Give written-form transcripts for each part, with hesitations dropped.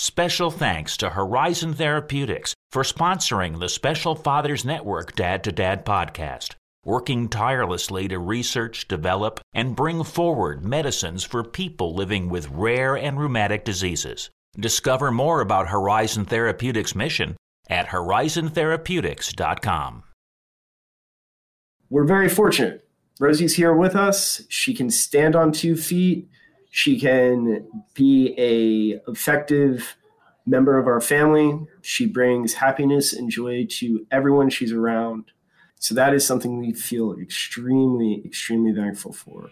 Special thanks to Horizon Therapeutics for sponsoring the Special Fathers Network Dad to Dad podcast, working tirelessly to research, develop, and bring forward medicines for people living with rare and rheumatic diseases. Discover more about Horizon Therapeutics' mission at horizontherapeutics.com. We're very fortunate. Rosie's here with us. She can stand on 2 feet. She can be an effective member of our family. She brings happiness and joy to everyone she's around. So that is something we feel extremely, extremely thankful for.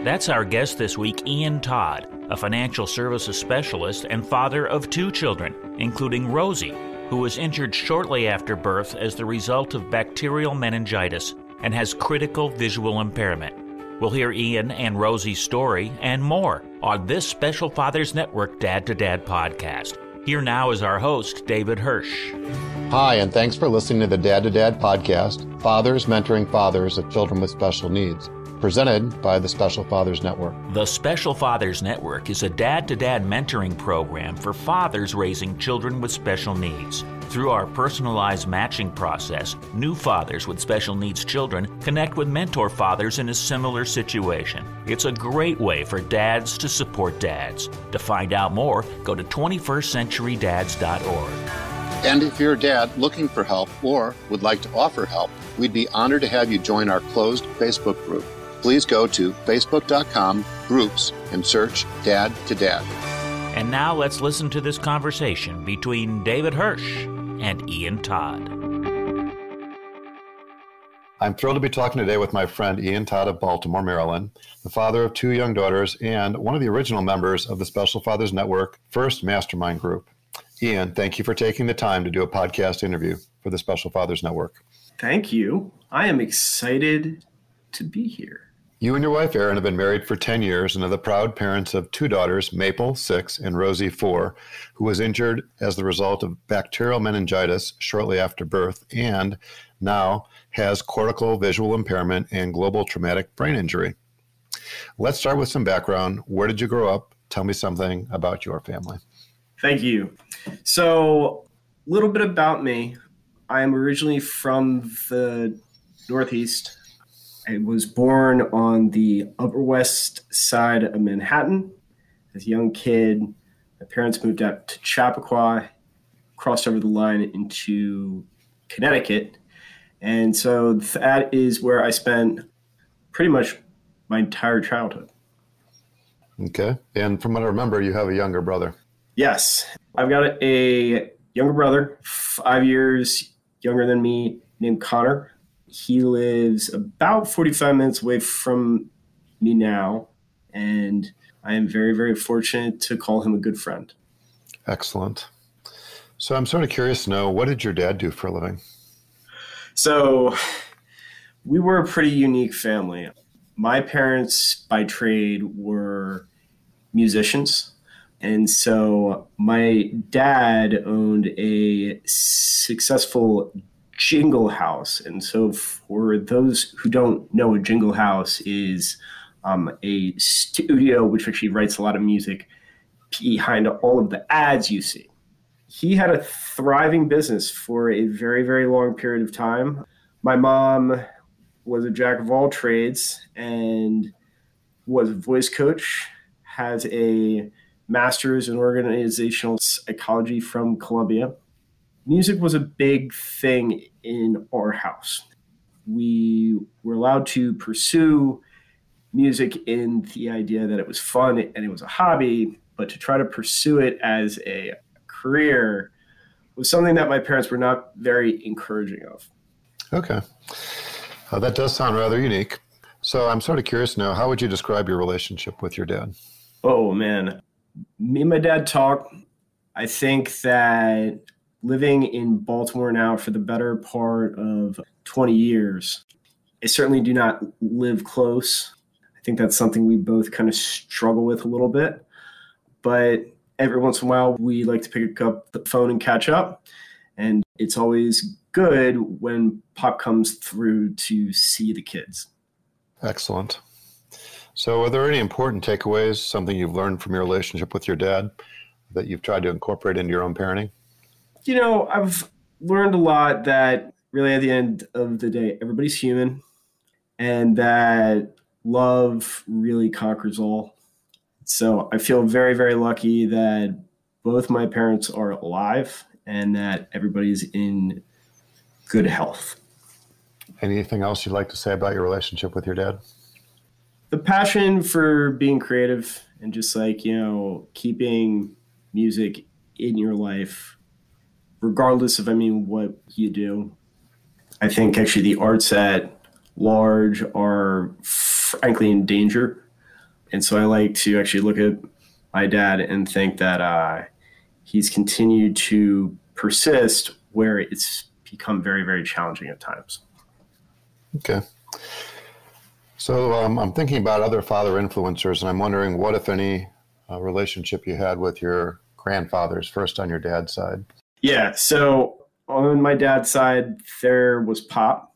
That's our guest this week, Ian Todd, a financial services specialist and father of 2 children, including Rosie, who was injured shortly after birth as the result of bacterial meningitis and has critical visual impairment. We'll hear Ian and Rosie's story and more on this Special Fathers Network Dad to Dad podcast. Here now is our host, David Hirsch. Hi, and thanks for listening to the Dad to Dad podcast, Fathers Mentoring Fathers of Children with Special Needs, presented by the Special Fathers Network. The Special Fathers Network is a dad-to-dad mentoring program for fathers raising children with special needs. Through our personalized matching process, new fathers with special needs children connect with mentor fathers in a similar situation. It's a great way for dads to support dads. To find out more, go to 21stcenturydads.org. And if you're a dad looking for help or would like to offer help, we'd be honored to have you join our closed Facebook group. Please go to facebook.com/groups and search Dad to Dad. And now let's listen to this conversation between David Hirsch and Ian Todd. I'm thrilled to be talking today with my friend Ian Todd of Baltimore, Maryland, the father of 2 young daughters and one of the original members of the Special Fathers Network First Mastermind Group. Ian, thank you for taking the time to do a podcast interview for the Special Fathers Network. Thank you. I am excited to be here. You and your wife, Erin, have been married for 10 years and are the proud parents of 2 daughters, Maple, 6, and Rosie, 4, who was injured as the result of bacterial meningitis shortly after birth and now has cortical visual impairment and global traumatic brain injury. Let's start with some background. Where did you grow up? Tell me something about your family. Thank you. So, a little bit about me. I am originally from the Northeast. I was born on the Upper West Side of Manhattan. As a young kid, my parents moved out to Chappaqua, crossed over the line into Connecticut. And so that is where I spent pretty much my entire childhood. Okay. And from what I remember, you have a younger brother. Yes. I've got a younger brother, 5 years younger than me, named Connor. He lives about 45 minutes away from me now, and I am very, very fortunate to call him a good friend. Excellent. So I'm sort of curious to know, what did your dad do for a living? So we were a pretty unique family. My parents, by trade, were musicians. And so my dad owned a successful jingle house. And so for those who don't know, a jingle house is a studio which actually writes a lot of music behind all of the ads you see. He had a thriving business for a very, very long period of time. My mom was a jack of all trades and was a voice coach, has a master's in organizational psychology from Columbia. Music was a big thing in our house. We were allowed to pursue music in the idea that it was fun and it was a hobby, but to try to pursue it as a career was something that my parents were not very encouraging of. Okay. That does sound rather unique. So I'm sort of curious to know, how would you describe your relationship with your dad? Oh, man. Me and my dad talk. I think that living in Baltimore now for the better part of 20 years, I certainly do not live close. I think that's something we both kind of struggle with a little bit. But every once in a while, we like to pick up the phone and catch up. And it's always good when Pop comes through to see the kids. Excellent. So are there any important takeaways, something you've learned from your relationship with your dad? that you've tried to incorporate into your own parenting? I've learned a lot that really at the end of the day, everybody's human and that love really conquers all. So I feel very, very lucky that both my parents are alive and that everybody's in good health. Anything else you'd like to say about your relationship with your dad? The passion for being creative and just keeping music in your life, regardless of, what you do. I think actually the arts at large are frankly in danger. And so I like to actually look at my dad and think that he's continued to persist where it's become very, very challenging at times. Okay. So I'm thinking about other father influencers, and I'm wondering what, if any, relationship you had with your grandfathers, first on your dad's side. Yeah. So on my dad's side, there was Pop.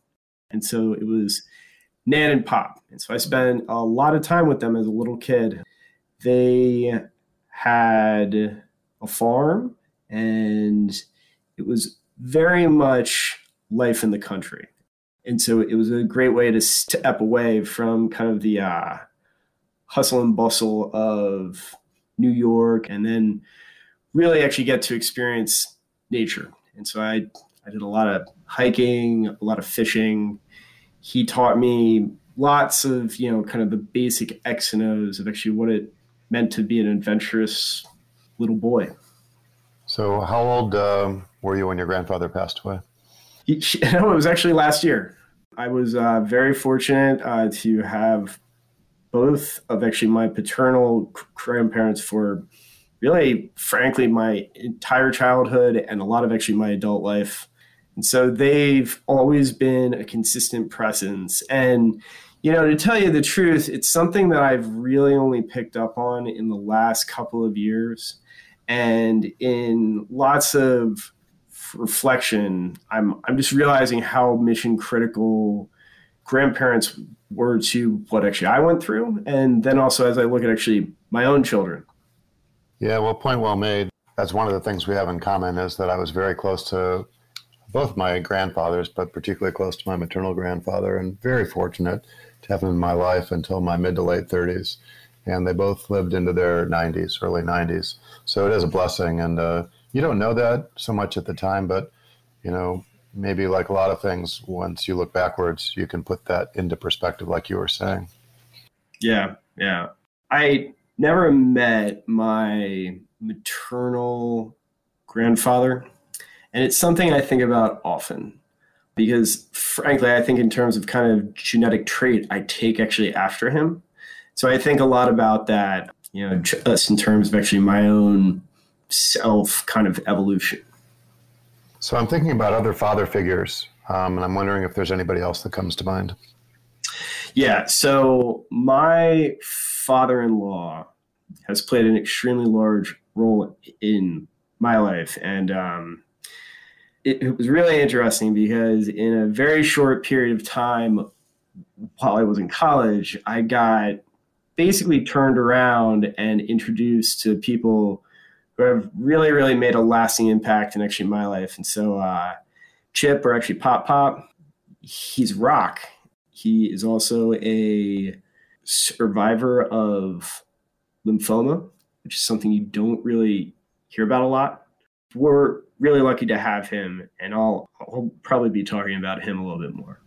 And so it was Nan and Pop. And so I spent a lot of time with them as a little kid. They had a farm, and it was very much life in the country. And so it was a great way to step away from kind of the hustle and bustle of New York, and then really actually get to experience nature. And so I did a lot of hiking, a lot of fishing. He taught me lots of, kind of the basic X and O's of actually what it meant to be an adventurous little boy. So how old were you when your grandfather passed away? It was actually last year. I was very fortunate to have both of actually my paternal grandparents for really, frankly, my entire childhood and a lot of actually my adult life. And so they've always been a consistent presence. And, to tell you the truth, it's something that I've really only picked up on in the last couple of years. And in lots of reflection, I'm just realizing how mission critical grandparents were to what actually I went through. And then also as I look at actually my own children. Yeah, well, point well made. That's one of the things we have in common, is that I was very close to both my grandfathers, but particularly close to my maternal grandfather, and very fortunate to have him in my life until my mid to late 30s. And they both lived into their 90s, early 90s. So it is a blessing. And you don't know that so much at the time, but, maybe like a lot of things, once you look backwards, you can put that into perspective, like you were saying. Yeah. I never met my maternal grandfather. And it's something I think about often because, frankly, I think in terms of kind of genetic trait, I take actually after him. So I think a lot about that, just in terms of actually my own self kind of evolution. So I'm thinking about other father figures, and I'm wondering if there's anybody else that comes to mind. Yeah, so my father-in-law has played an extremely large role in my life. And it was really interesting because in a very short period of time while I was in college, I got basically turned around and introduced to people who have really, really made a lasting impact in actually my life. And so Chip, or actually Pop, he's rock. He is also a survivor of lymphoma, which is something you don't really hear about a lot. We're really lucky to have him, and I'll probably be talking about him a little bit more.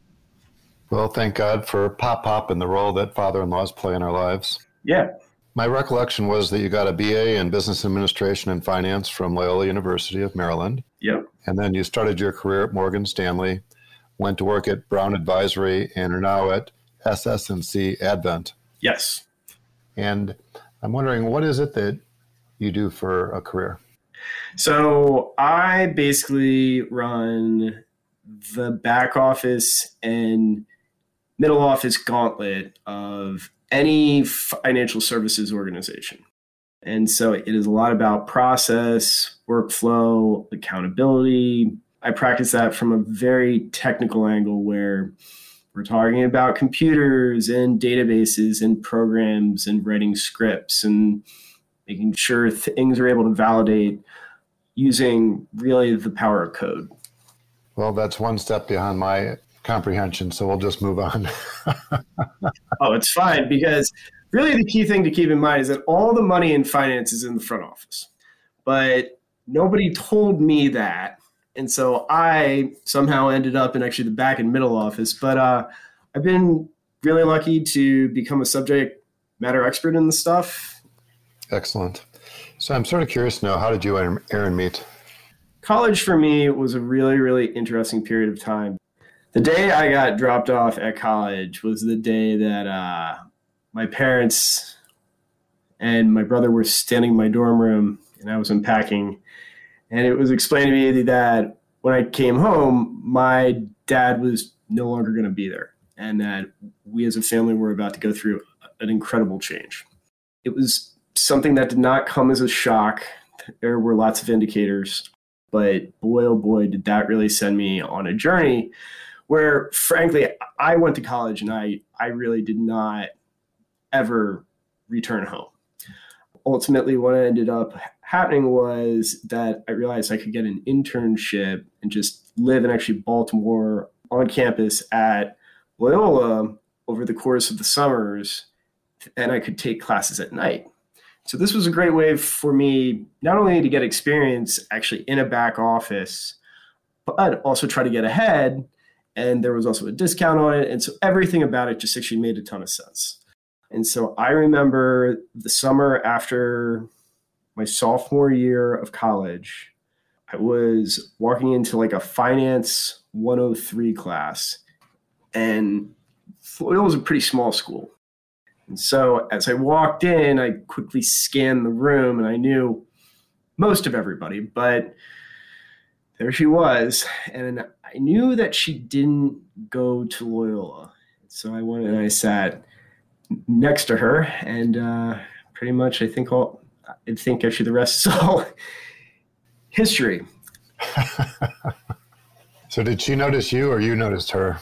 Well, thank God for Pop and the role that father-in-laws play in our lives. Yeah. My recollection was that you got a BA in Business Administration and Finance from Loyola University of Maryland. Yep. And then you started your career at Morgan Stanley, went to work at Brown Advisory, and are now at SS&C Advent. Yes. And I'm wondering, what is it that you do for a career? So I basically run the back office and middle office gauntlet of any financial services organization. And so it is a lot about process, workflow, accountability. I practice that from a very technical angle where we're talking about computers and databases and programs and writing scripts and making sure things are able to validate using really the power of code. Well, that's one step beyond my comprehension, so we'll just move on. Oh, it's fine, because really the key thing to keep in mind is that all the money in finance is in the front office. But nobody told me that. And so I somehow ended up in actually the back and middle office. But I've been really lucky to become a subject matter expert in the stuff. Excellent. So I'm sort of curious to know, how did you and Erin meet? College for me was a really, really interesting period of time. The day I got dropped off at college was the day that my parents and my brother were standing in my dorm room and I was unpacking. And it was explained to me that when I came home, my dad was no longer going to be there and that we as a family were about to go through an incredible change. It was something that did not come as a shock. There were lots of indicators, but boy, oh boy, did that really send me on a journey where, frankly, I went to college and I really did not ever return home. Ultimately, what ended up happening was that I realized I could get an internship and just live in actually Baltimore on campus at Loyola over the course of the summers, and I could take classes at night. So this was a great way for me not only to get experience actually in a back office, but also try to get ahead. And there was also a discount on it. And so everything about it just actually made a ton of sense. And so I remember the summer after my sophomore year of college, I was walking into like a finance 103 class, and Loyola was a pretty small school. And so as I walked in, I quickly scanned the room and I knew most of everybody, but there she was. And I knew that she didn't go to Loyola. So I went and I sat next to her, and pretty much I think actually the rest is all history. So did she notice you or you noticed her?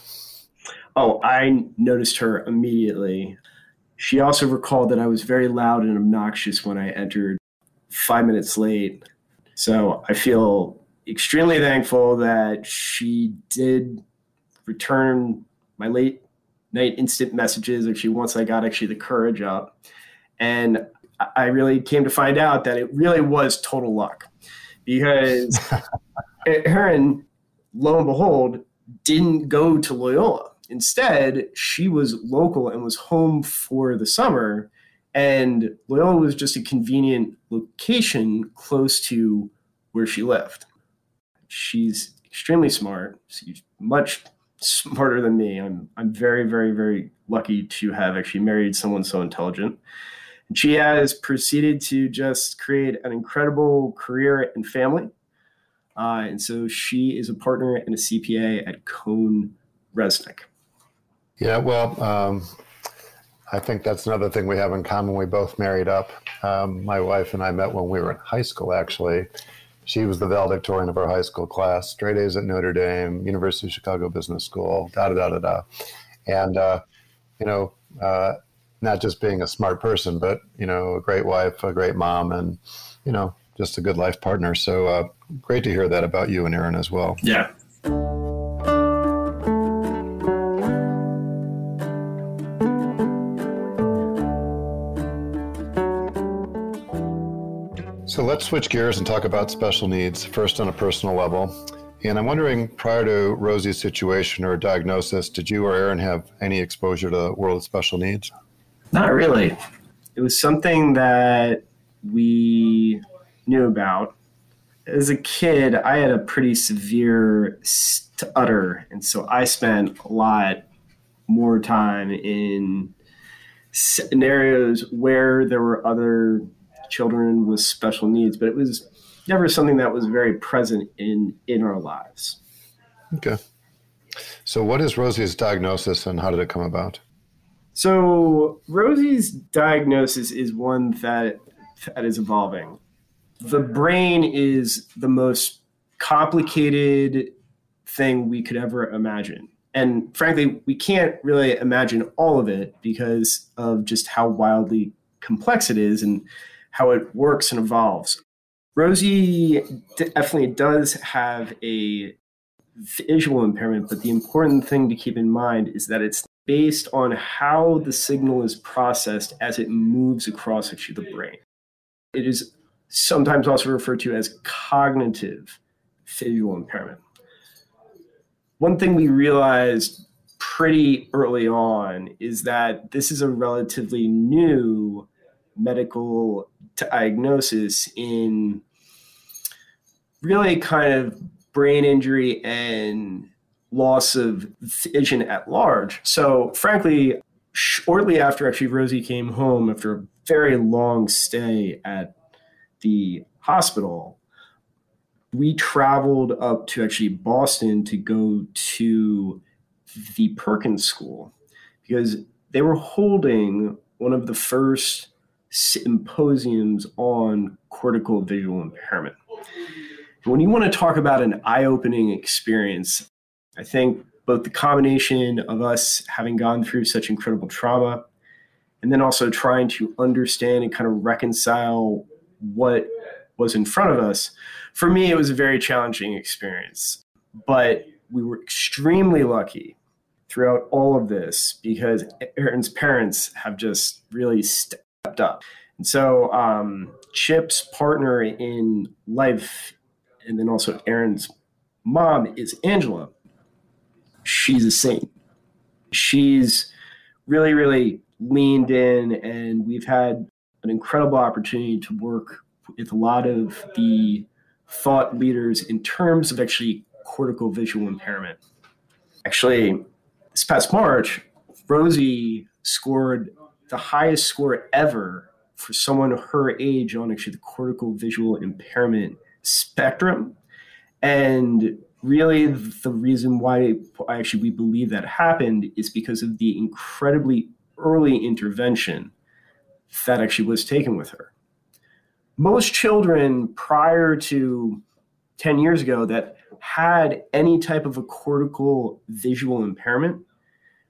Oh, I noticed her immediately. She also recalled that I was very loud and obnoxious when I entered 5 minutes late. So I feel extremely thankful that she did return my late night instant messages actually once I got actually the courage up. And I really came to find out that it really was total luck, because Erin, lo and behold, didn't go to Loyola. Instead, she was local and was home for the summer, and Loyola was just a convenient location close to where she lived. She's extremely smart. She's much smarter than me. I'm very, very, very lucky to have actually married someone so intelligent. And she has proceeded to just create an incredible career and family. And so she is a partner and a CPA at Cohn Resnick. Yeah, well, I think that's another thing we have in common. We both married up. My wife and I met when we were in high school, actually. She was the valedictorian of our high school class, straight A's at Notre Dame, University of Chicago Business School, And, not just being a smart person, but, a great wife, a great mom, and, just a good life partner. So great to hear that about you and Erin as well. Yeah. So let's switch gears and talk about special needs, first on a personal level. And I'm wondering, prior to Rosie's situation or diagnosis, did you or Erin have any exposure to the world of special needs? Not really. It was something that we knew about. As a kid, I had a pretty severe stutter, and so I spent a lot more time in scenarios where there were other children with special needs, but it was never something that was very present in our lives. Okay. So what is Rosie's diagnosis and how did it come about? So Rosie's diagnosis is one that is evolving. The brain is the most complicated thing we could ever imagine. And frankly, we can't really imagine all of it because of just how wildly complex it is and how it works and evolves. Rosie definitely does have a visual impairment, but the important thing to keep in mind is that it's based on how the signal is processed as it moves across actually the brain. It is sometimes also referred to as cognitive visual impairment. One thing we realized pretty early on is that this is a relatively new medical diagnosis in really kind of brain injury and loss of vision at large. So frankly, shortly after actually Rosie came home after a very long stay at the hospital, we traveled up to actually Boston to go to the Perkins School because they were holding one of the first symposiums on cortical visual impairment. When you want to talk about an eye-opening experience, I think both the combination of us having gone through such incredible trauma and then also trying to understand and kind of reconcile what was in front of us, for me, it was a very challenging experience. But we were extremely lucky throughout all of this because Erin's parents have just really stepped up. And so Chip's partner in life, and then also Erin's mom, is Angela. She's a saint. She's really, really leaned in, and we've had an incredible opportunity to work with a lot of the thought leaders in terms of actually cortical visual impairment. Actually, this past March, Rosie scored the highest score ever for someone her age on actually the cortical visual impairment spectrum. And really the reason why actually we believe that happened is because of the incredibly early intervention that actually was taken with her. Most children prior to 10 years ago that had any type of a cortical visual impairment,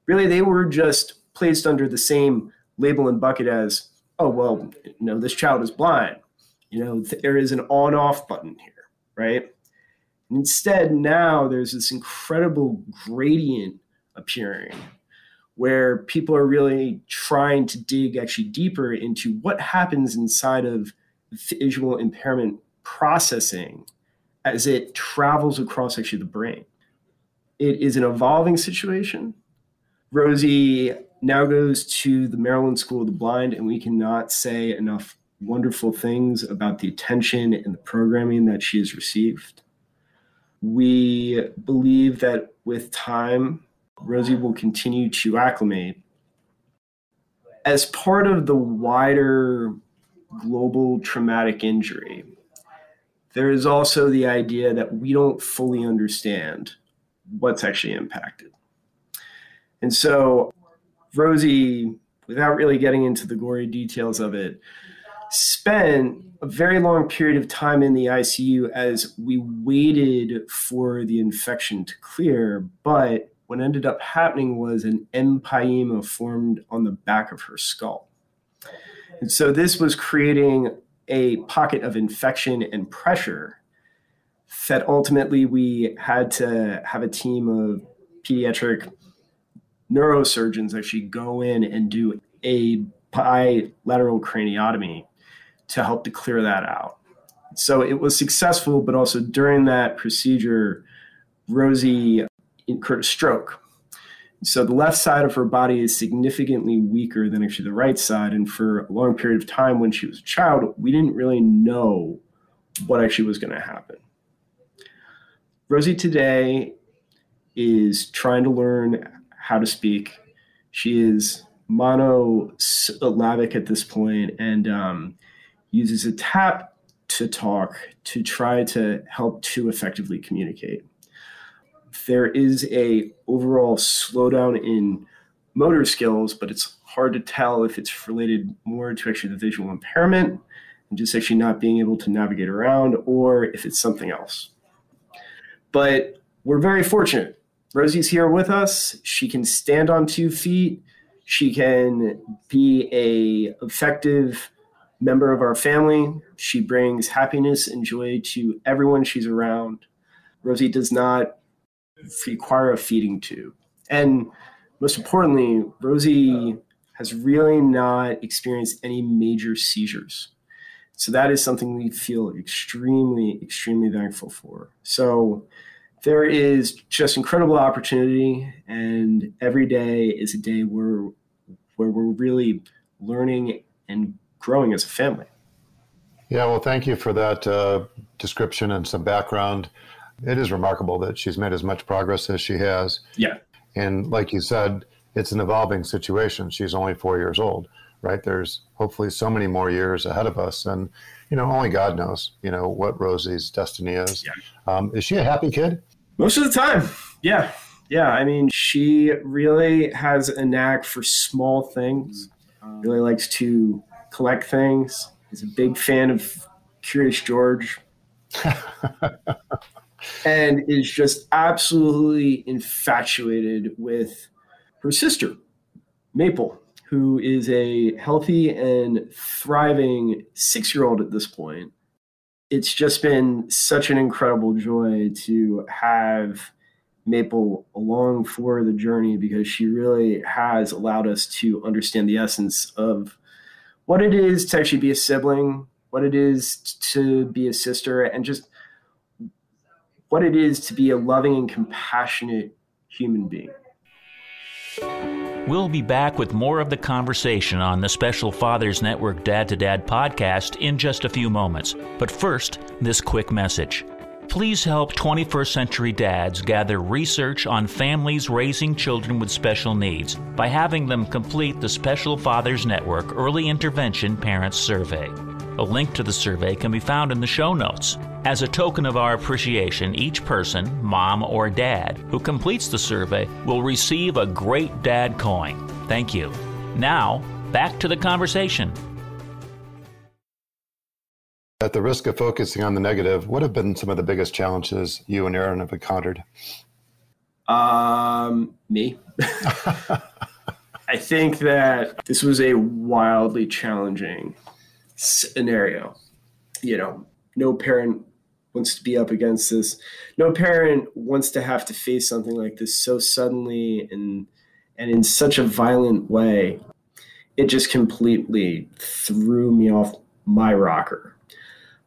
really they were just placed under the same label and bucket as, oh, well, this child is blind. There is an on-off button here, right? And instead, now there's this incredible gradient appearing where people are really trying to dig actually deeper into what happens inside of visual impairment processing as it travels across actually the brain. It is an evolving situation. Rosie now goes to the Maryland School of the Blind, and we cannot say enough wonderful things about the attention and the programming that she has received. We believe that with time, Rosie will continue to acclimate. As part of the wider global traumatic injury, there is also the idea that we don't fully understand what's actually impacted. And so Rosie, without really getting into the gory details of it, spent a very long period of time in the ICU as we waited for the infection to clear. But what ended up happening was an empyema formed on the back of her skull. And so this was creating a pocket of infection and pressure that ultimately we had to have a team of pediatric neurosurgeons actually go in and do a bilateral craniotomy to help to clear that out. So it was successful, but also during that procedure, Rosie incurred a stroke. So the left side of her body is significantly weaker than actually the right side. And for a long period of time when she was a child, we didn't really know what actually was going to happen. Rosie today is trying to learn how to speak. She is monosyllabic at this point and uses a tap to talk to try to help to effectively communicate. There is a overall slowdown in motor skills, but it's hard to tell if it's related more to actually the visual impairment and just actually not being able to navigate around, or if it's something else. But we're very fortunate. Rosie's here with us. She can stand on 2 feet. She can be an effective member of our family. She brings happiness and joy to everyone she's around. Rosie does not require a feeding tube. And most importantly, Rosie has really not experienced any major seizures. So that is something we feel extremely, extremely thankful for. So there is just incredible opportunity, and every day is a day where we're really learning and growing as a family. Yeah, well, thank you for that description and some background. It is remarkable that she's made as much progress as she has. Yeah. And like you said, it's an evolving situation. She's only 4 years old, right? There's hopefully so many more years ahead of us. And, only God knows, what Rosie's destiny is. Yeah. Is she a happy kid? Most of the time. Yeah. Yeah. I mean, she really has a knack for small things, really likes to collect things. Is a big fan of Curious George. And is just absolutely infatuated with her sister, Maple, who is a healthy and thriving 6-year-old at this point. It's just been such an incredible joy to have Maple along for the journey, because she really has allowed us to understand the essence of what it is to actually be a sibling, what it is to be a sister, and just what it is to be a loving and compassionate human being. We'll be back with more of the conversation on the Special Fathers Network Dad to Dad podcast in just a few moments. But first, this quick message. Please help 21st century dads gather research on families raising children with special needs by having them complete the Special Fathers Network Early Intervention Parents Survey. A link to the survey can be found in the show notes. As a token of our appreciation, each person, mom or dad, who completes the survey will receive a Great Dad coin. Thank you. Now, back to the conversation. At the risk of focusing on the negative, what have been some of the biggest challenges you and Erin have encountered? Me. I think that this was a wildly challenging scenario. No parent wants to be up against this. No parent wants to have to face something like this so suddenly and in such a violent way. It just completely threw me off my rocker.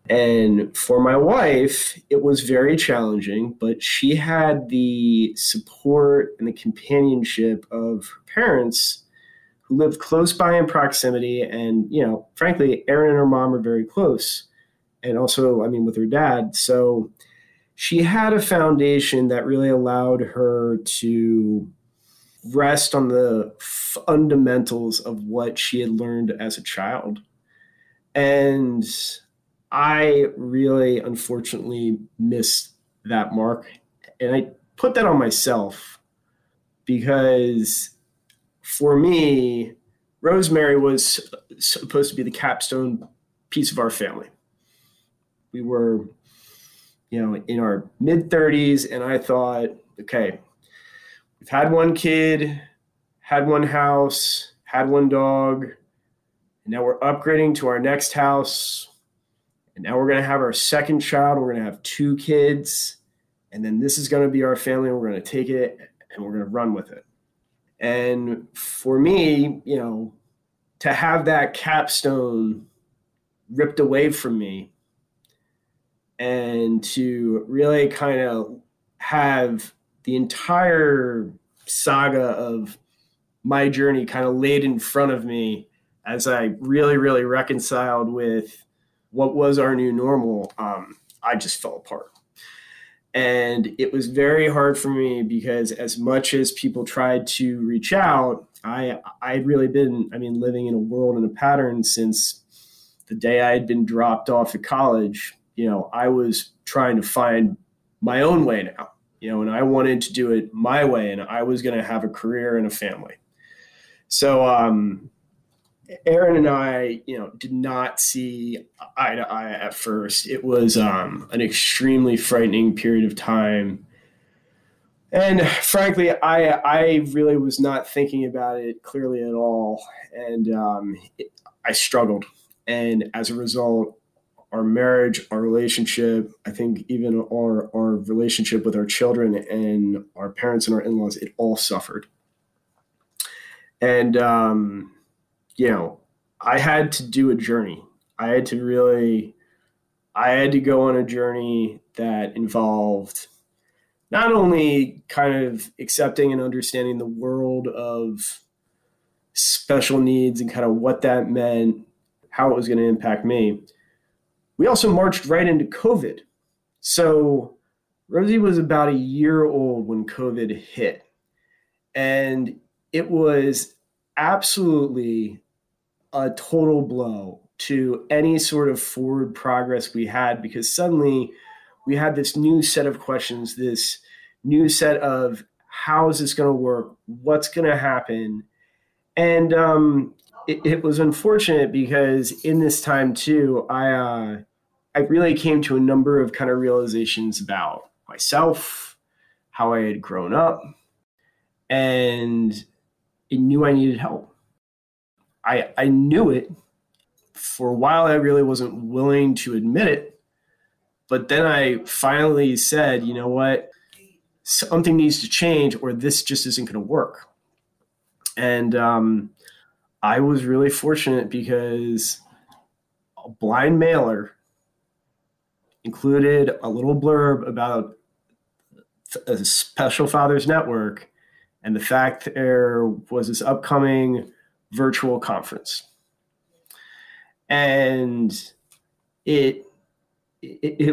And for my wife, it was very challenging, but she had the support and the companionship of her parents who lived close by in proximity. And, frankly, Erin and her mom are very close. And also, with her dad. So she had a foundation that really allowed her to rest on the fundamentals of what she had learned as a child. And I really, unfortunately, missed that mark. And I put that on myself because for me, Rosemary was supposed to be the capstone piece of our family. We were, in our mid-30s, and I thought, okay, we've had one kid, had one house, had one dog, and now we're upgrading to our next house, and now we're going to have our second child, we're going to have 2 kids, and then this is going to be our family, and we're going to take it, and we're going to run with it. And for me, to have that capstone ripped away from me, and to really kind of have the entire saga of my journey kind of laid in front of me as I really, really reconciled with what was our new normal, I just fell apart. And it was very hard for me because as much as people tried to reach out, I'd really been, living in a world and a pattern since the day I had been dropped off at college. I was trying to find my own way now, and I wanted to do it my way, and I was going to have a career and a family. So Erin and I, did not see eye to eye at first. It was an extremely frightening period of time. And frankly, I really was not thinking about it clearly at all. And I struggled. And as a result, our marriage, our relationship, I think even our relationship with our children and our parents and our in-laws, it all suffered. And, I had to do a journey. I had to go on a journey that involved not only kind of accepting and understanding the world of special needs and kind of what that meant, how it was going to impact me. We also marched right into COVID. So Rosie was about a year old when COVID hit. And it was absolutely a total blow to any sort of forward progress we had, because suddenly we had this new set of questions, this new set of how is this going to work? What's going to happen? And it was unfortunate because in this time too, I really came to a number of kind of realizations about myself, how I had grown up, and I knew I needed help. I knew it. For a while, I really wasn't willing to admit it. But then I finally said, you know what? Something needs to change or this just isn't going to work. And I was really fortunate because a blind mailer included a little blurb about a Special Fathers Network and the fact there was this upcoming virtual conference. And it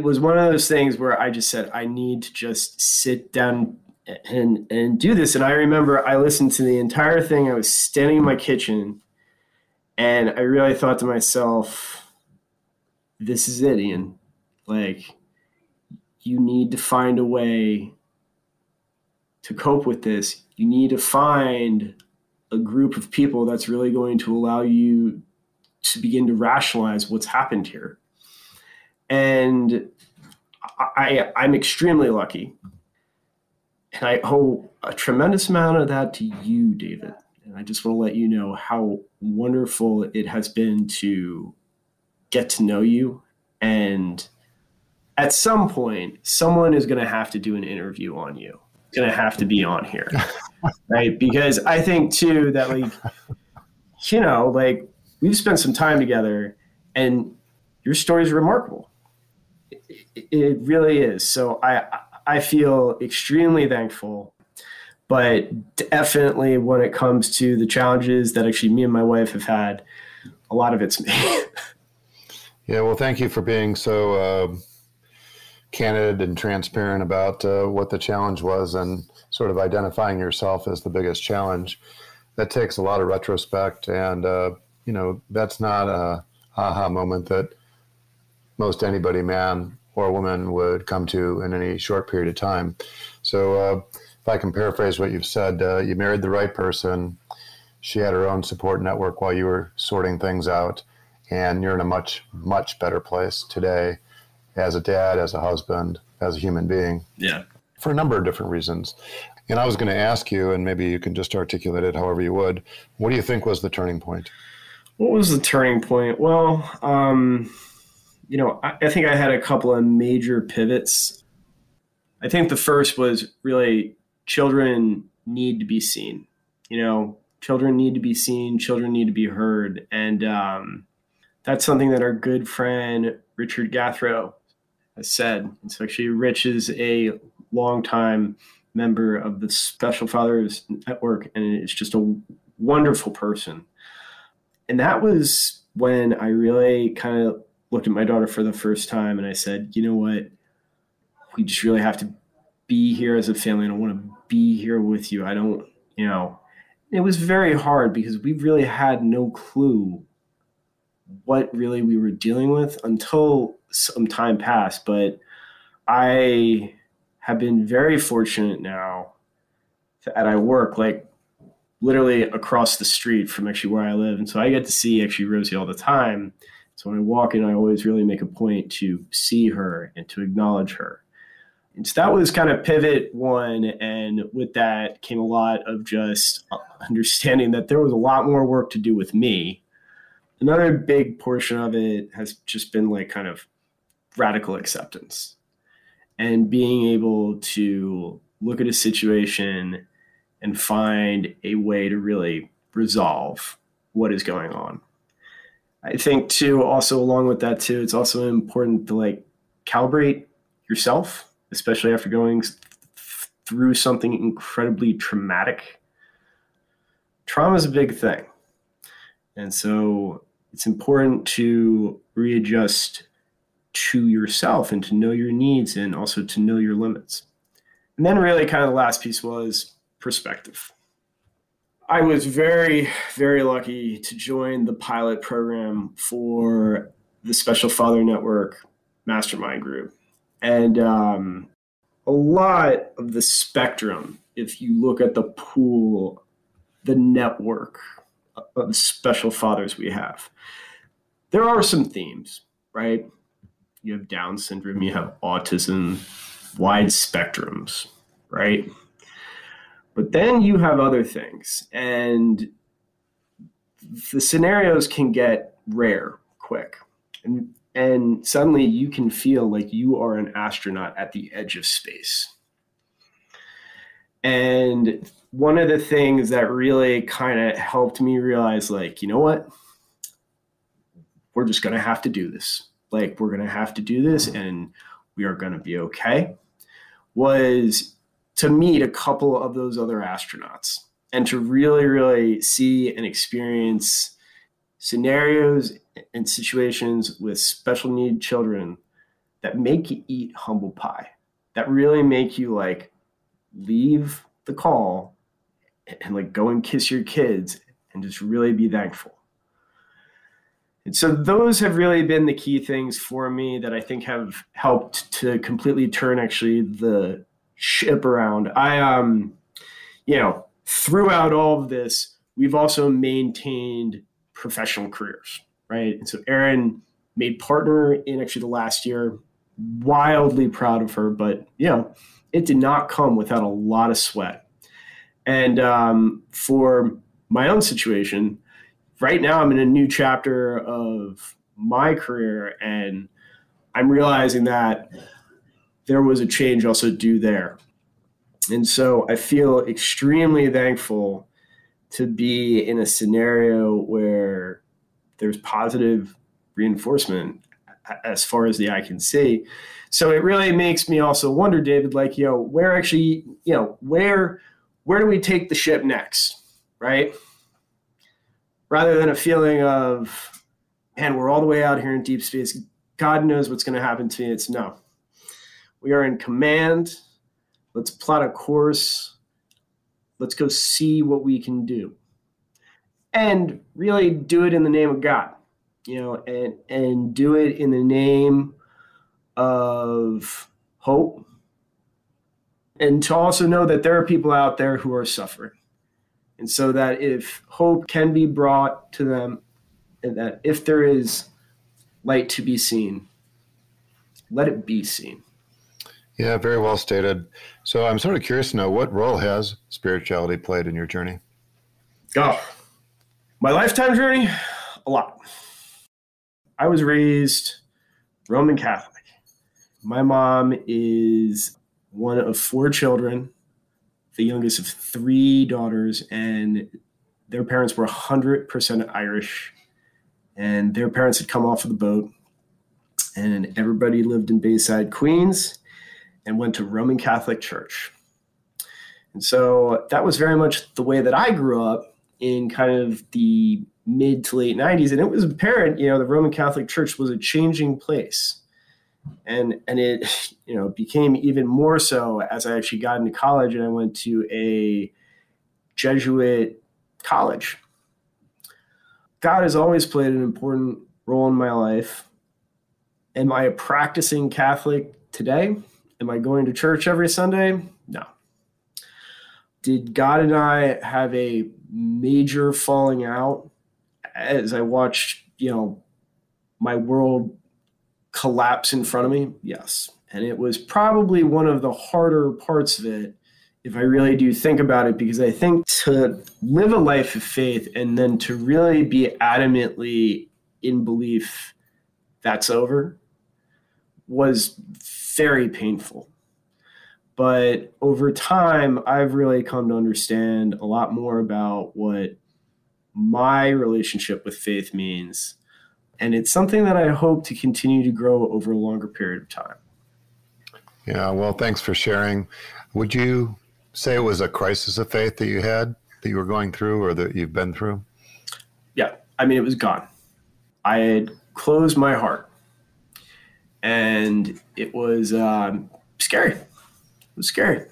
was one of those things where I just said, I need to just sit down and do this. And I remember I listened to the entire thing. I was standing in my kitchen and I really thought to myself, this is it, Ian. Like, you need to find a way to cope with this. You need to find a group of people that's really going to allow you to begin to rationalize what's happened here. And I'm extremely lucky. And I owe a tremendous amount of that to you, David. And I just want to let you know how wonderful it has been to get to know you. And at some point, someone is going to have to do an interview on you. It's going to have to be on here, right? Because I think, too, that, we've spent some time together and your story is remarkable. It really is. So I feel extremely thankful, but definitely when it comes to the challenges that actually me and my wife have had, a lot of it's me. Yeah, well, thank you for being so candid and transparent about what the challenge was and sort of identifying yourself as the biggest challenge. That takes a lot of retrospect, and that's not a aha moment that most anybody, man or woman, would come to in any short period of time. So if I can paraphrase what you've said, you married the right person. She had her own support network while you were sorting things out, and you're in a much, much better place today as a dad, as a husband, as a human being. Yeah. For a number of different reasons. And I was going to ask you, and maybe you can just articulate it however you would, what do you think was the turning point? What was the turning point? Well, I think I had a couple of major pivots. I think the first was really children need to be seen. Children need to be seen. Children need to be heard. And that's something that our good friend Richard Gathrow has said. And so actually Rich is a longtime member of the Special Fathers Network, and it's just a wonderful person. And that was when I really kind of looked at my daughter for the first time and I said, you know what? We just really have to be here as a family. I don't want to be here with you. I don't, it was very hard because we really had no clue what really we were dealing with until some time passed. But I have been very fortunate now that I work literally across the street from actually where I live. And so I get to see actually Rosie all the time. So when I walk in, I always really make a point to see her and to acknowledge her. And so that was kind of pivot one. And with that came a lot of just understanding that there was a lot more work to do with me. another big portion of it has just been like kind of radical acceptance and being able to look at a situation and find a way to really resolve what is going on. I think too, also along with that too, it's also important to like calibrate yourself, especially after going through something incredibly traumatic. Trauma is a big thing. And so it's important to readjust to yourself and to know your needs and also to know your limits. And then really kind of the last piece was perspective. I was very, very lucky to join the pilot program for the Special Father Network Mastermind Group. And a lot of the spectrum, if you look at the pool, the network of special fathers we have, there are some themes, right? You have Down syndrome, you have autism, wide spectrums, right? But then you have other things, and the scenarios can get rare quick. And suddenly you can feel like you are an astronaut at the edge of space. And one of the things that really kind of helped me realize, like, you know what? We're just going to have to do this. Like, we're going to have to do this and we are going to be okay, was to meet a couple of those other astronauts and to really, really see and experience scenarios and situations with special need children that make you eat humble pie, that really make you like leave the call and like go and kiss your kids and just really be thankful. And so those have really been the key things for me that I think have helped to completely turn actually the ship around. Throughout all of this, we've also maintained professional careers, right? And so Erin made partner in actually the last year, wildly proud of her, but it did not come without a lot of sweat. And for my own situation, right now I'm in a new chapter of my career, and I'm realizing that there was a change also due there. And so I feel extremely thankful to be in a scenario where there's positive reinforcement as far as the eye can see. So it really makes me also wonder, David, like, where do we take the ship next, right? Rather than a feeling of, man, we're all the way out here in deep space. God knows what's going to happen to me. It's no. We are in command. Let's plot a course. Let's go see what we can do. And really do it in the name of God, and do it in the name of hope. And to also know that there are people out there who are suffering. And so that if hope can be brought to them, and that if there is light to be seen, let it be seen. Yeah, very well stated. So I'm sort of curious to know, what role has spirituality played in your journey? Oh, my lifetime journey? A lot. I was raised Roman Catholic. My mom is one of 4 children, the youngest of 3 daughters, and their parents were 100% Irish, and their parents had come off of the boat, and everybody lived in Bayside, Queens, and went to Roman Catholic Church. And so that was very much the way that I grew up in kind of the mid to late 90s. And it was apparent, the Roman Catholic Church was a changing place. And it, became even more so as I actually got into college and I went to a Jesuit college. God has always played an important role in my life. Am I a practicing Catholic today? Am I going to church every Sunday? No. Did God and I have a major falling out as I watched, my world collapse in front of me? Yes. And it was probably one of the harder parts of it, if I really do think about it, because I think to live a life of faith and then to really be adamantly in belief that's over was very painful. But over time, I've really come to understand a lot more about what my relationship with faith means. And it's something that I hope to continue to grow over a longer period of time. Yeah, well, thanks for sharing. Would you say it was a crisis of faith that you had, that you were going through, or that you've been through? Yeah, I mean, it was gone. I had closed my heart, and it was scary. It was scary.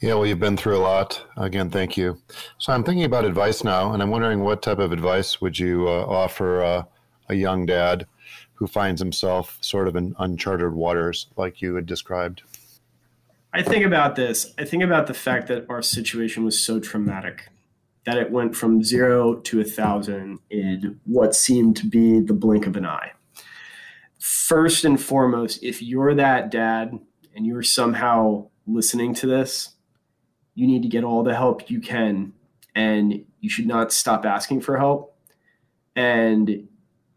Yeah, well, you've been through a lot. Again, thank you. So I'm thinking about advice now, and I'm wondering what type of advice would you offer a young dad who finds himself sort of in uncharted waters like you had described? I think about this. I think about the fact that our situation was so traumatic that it went from 0 to 1,000 in what seemed to be the blink of an eye. First and foremost, if you're that dad and you're somehow listening to this, you need to get all the help you can, and you should not stop asking for help. And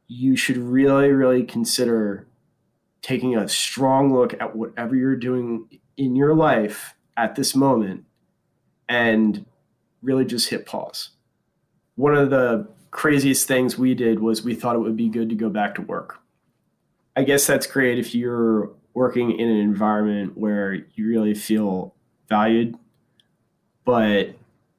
you should really, really consider taking a strong look at whatever you're doing in your life at this moment and really just hit pause. One of the craziest things we did was we thought it would be good to go back to work. I guess that's great if you're working in an environment where you really feel valued, but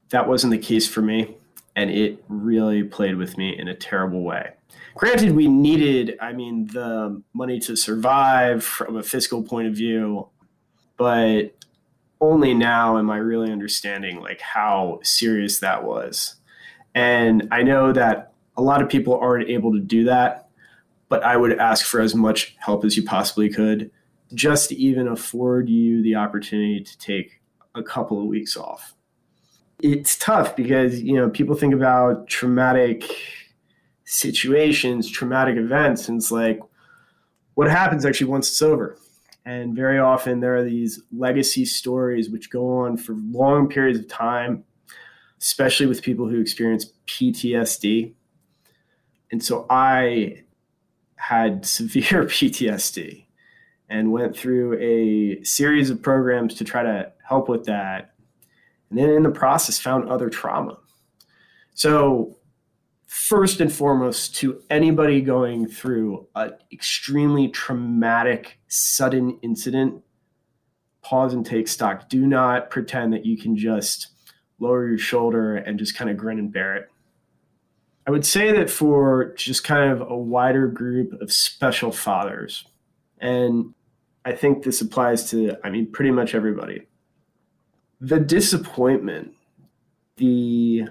that wasn't the case for me, and it really played with me in a terrible way. Granted, we needed, the money to survive from a fiscal point of view, but only now am I really understanding like how serious that was. And I know that a lot of people aren't able to do that, but I would ask for as much help as you possibly could, just to even afford you the opportunity to take a couple of weeks off. It's tough because, people think about traumatic situations, traumatic events, and it's like, what happens actually once it's over? And very often there are these legacy stories which go on for long periods of time, especially with people who experience PTSD. And so I had severe PTSD and went through a series of programs to try to help with that. And then in the process found other trauma. So first and foremost, to anybody going through an extremely traumatic, sudden incident, pause and take stock. Do not pretend that you can just lower your shoulder and just kind of grin and bear it. I would say that for just kind of a wider group of special fathers, and I think this applies to, pretty much everybody, the disappointment, the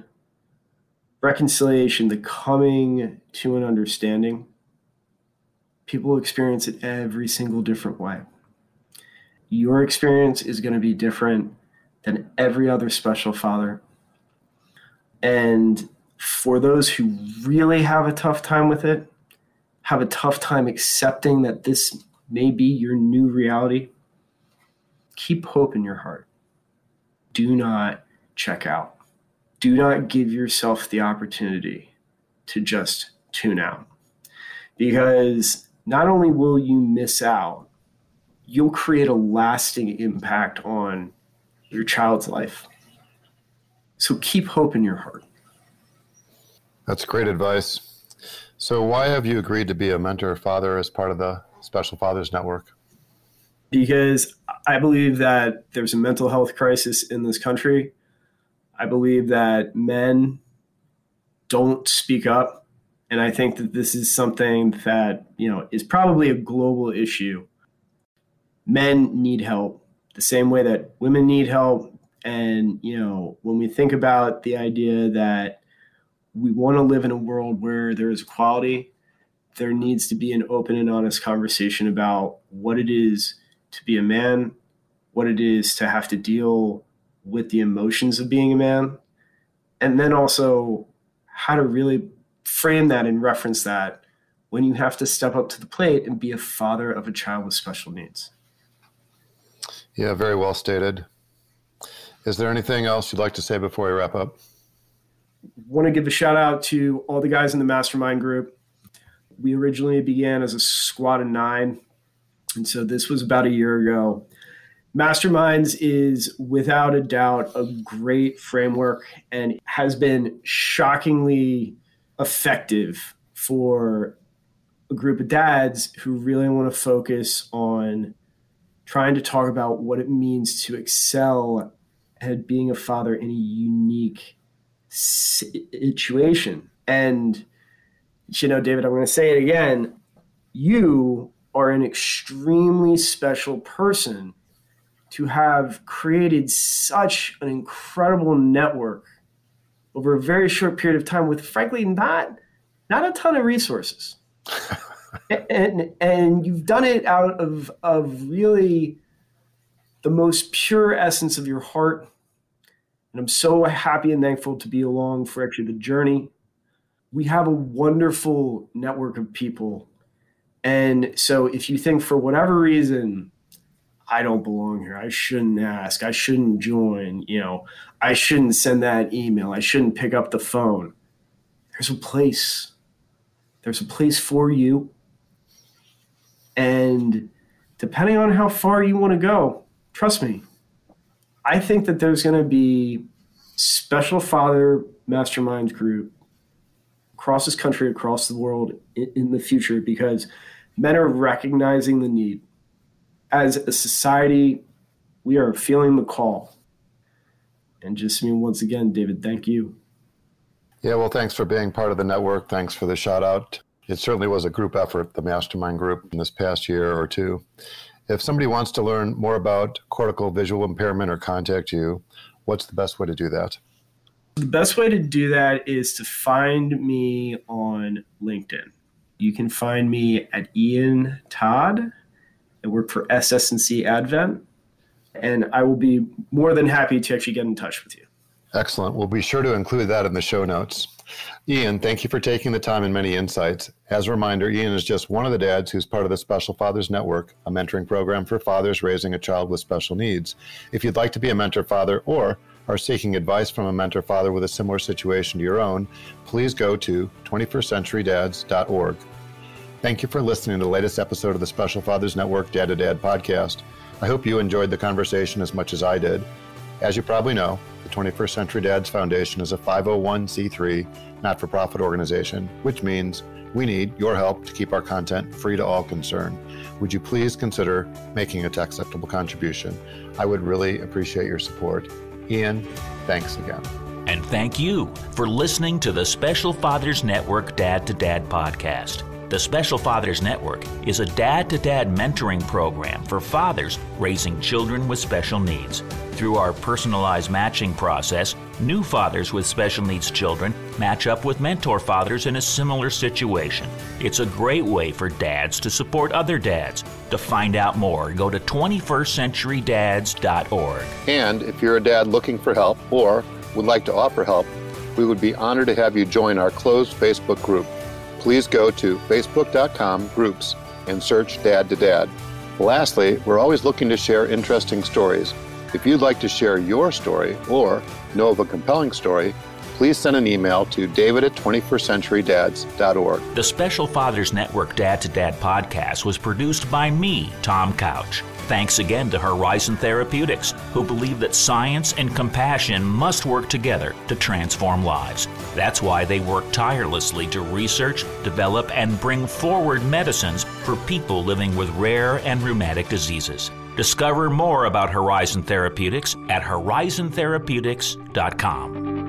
reconciliation, the coming to an understanding, people experience it every single different way. Your experience is going to be different than every other special father. And for those who really have a tough time with it, have a tough time accepting that this may be your new reality, keep hope in your heart. Do not check out. Do not give yourself the opportunity to just tune out. Because not only will you miss out, you'll create a lasting impact on your child's life. So keep hope in your heart. That's great advice. So why have you agreed to be a mentor father as part of the Special Fathers Network? Because I believe that there's a mental health crisis in this country. I believe that men don't speak up. And I think that this is something that, is probably a global issue. Men need help the same way that women need help. And, when we think about the idea that we want to live in a world where there is equality, there needs to be an open and honest conversation about what it is to be a man, what it is to have to deal with the emotions of being a man, and then also how to really frame that and reference that when you have to step up to the plate and be a father of a child with special needs. Yeah, very well stated. Is there anything else you'd like to say before we wrap up? want to give a shout out to all the guys in the Mastermind Group. We originally began as a squad of 9. And so this was about a year ago. Masterminds is without a doubt a great framework and has been shockingly effective for a group of dads who really want to focus on trying to talk about what it means to excel at being a father in a unique situation. And, David, I'm going to say it again. You are an extremely special person to have created such an incredible network over a very short period of time with, frankly, not a ton of resources. and you've done it out of really the most pure essence of your heart. And I'm so happy and thankful to be along for actually the journey. We have a wonderful network of people. And so if you think for whatever reason, I don't belong here, I shouldn't ask, I shouldn't join, I shouldn't send that email, I shouldn't pick up the phone, there's a place. There's a place for you. And depending on how far you want to go, trust me, I think that there's going to be special father mastermind group across this country, across the world in the future, because men are recognizing the need. As a society, we are feeling the call. And once again, David, thank you. Yeah, well, thanks for being part of the network. Thanks for the shout out. It certainly was a group effort, the Mastermind Group, in this past year or two. If somebody wants to learn more about cortical visual impairment or contact you, what's the best way to do that? The best way to do that is to find me on LinkedIn. You can find me at Ian Todd. I work for SS&C Advent, and I will be more than happy to actually get in touch with you. Excellent. We'll be sure to include that in the show notes. Ian, thank you for taking the time and many insights. As a reminder, Ian is just one of the dads who's part of the Special Fathers Network, a mentoring program for fathers raising a child with special needs. If you'd like to be a mentor father or are seeking advice from a mentor father with a similar situation to your own, please go to 21stcenturydads.org. Thank you for listening to the latest episode of the Special Fathers Network Dad to Dad podcast. I hope you enjoyed the conversation as much as I did. As you probably know, the 21st Century Dads Foundation is a 501c3 not-for-profit organization, which means we need your help to keep our content free to all concerned. Would you please consider making a tax-deductible contribution? I would really appreciate your support. Ian, thanks again. And thank you for listening to the Special Fathers Network Dad to Dad podcast. The Special Fathers Network is a dad-to-dad mentoring program for fathers raising children with special needs. Through our personalized matching process, new fathers with special needs children match up with mentor fathers in a similar situation. It's a great way for dads to support other dads. To find out more, go to 21stcenturydads.org. And if you're a dad looking for help or would like to offer help, we would be honored to have you join our closed Facebook group. Please go to facebook.com/groups and search Dad to Dad. Lastly, we're always looking to share interesting stories. If you'd like to share your story or know of a compelling story, please send an email to david@21stcenturydads.org. The Special Fathers Network Dad to Dad podcast was produced by me, Tom Couch. Thanks again to Horizon Therapeutics, who believe that science and compassion must work together to transform lives. That's why they work tirelessly to research, develop, and bring forward medicines for people living with rare and rheumatic diseases. Discover more about Horizon Therapeutics at horizontherapeutics.com.